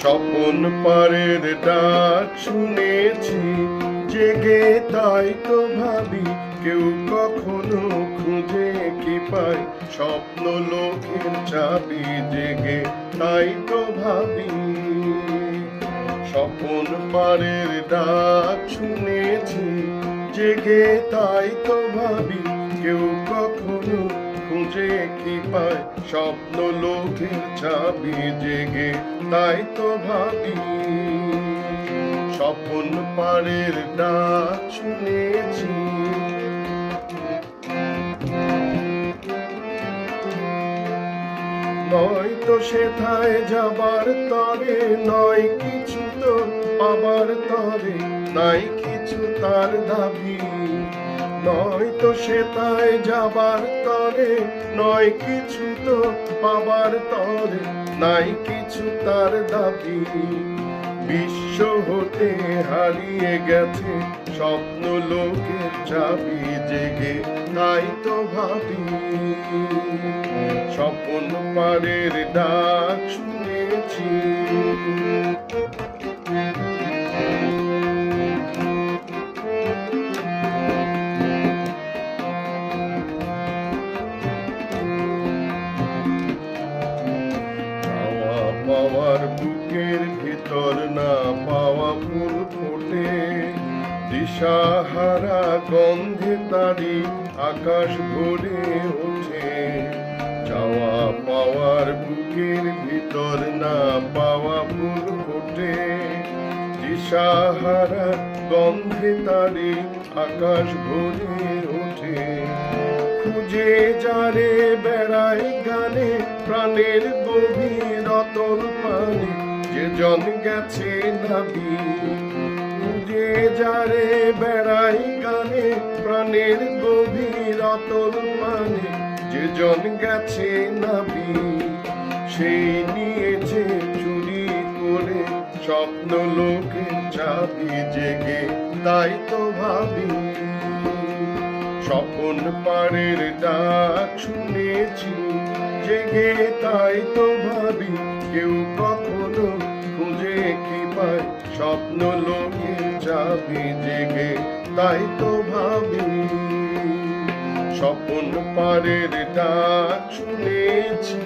স্বপন পারের ডাক শুনেছি জেগে, তাই তো ভাবি কেউ কখনো খুঁজে কি পায় স্বপ্ন লোকের চাবি। জেগে তাই তো ভাবি স্বপন পারের ডাক শুনেছি জেগে, তাই তো ভাবি কেউ কখনো খুঁজে কি পায় স্বপ্ন লোকের চাবি। জেগে তাই তো ভাবি স্বপন পারের ডাক শুনেছি। নয়তো সেথায় যাবার তরে নয় কিছু তো পাবার তরে, নাই কিছু তার দাবি। নয়তো সেথায় যাবার তরে নয় কিছু তো পাবার তরে, নাই কিছু তার দাবি। বিশ্ব হতে হারিয়ে গেছে স্বপ্ন লোকের চাবি। জেগে তাই তো ভাবি স্বপন পারের ডাক শুনেছি। পাওয়ার বুকের ভিতর না পাওয়া ফুল ফোটে, দিশাহারা গন্ধে তারি আকাশ ভরে ওঠে। চাওয়া পাওয়ার বুকের ভিতর না পাওয়া ফুল ফোটে, দিশাহারা গন্ধে তারি আকাশ ভরে ওঠে। খুঁজে যারে বেড়ায় গানে প্রাণের গভীর অতল পানে, যে জন গেছে নাবি। খুঁজে যারে বেড়ায় গানে প্রাণের গভীর অতল পানে, যে জন গেছে নাবি। সেই নিয়েছে চুরি করে স্বপ্ন লোকের চাবি। জেগে তাই তো ভাবি স্বপন পারের ডাক শুনেছি। জেগে তাই তো ভাবি কেউ কখনো খুঁজে কি পায় স্বপ্ন লোকের চাবি। জেগে তাই তো ভাবি স্বপন পারের ডাক শুনেছি।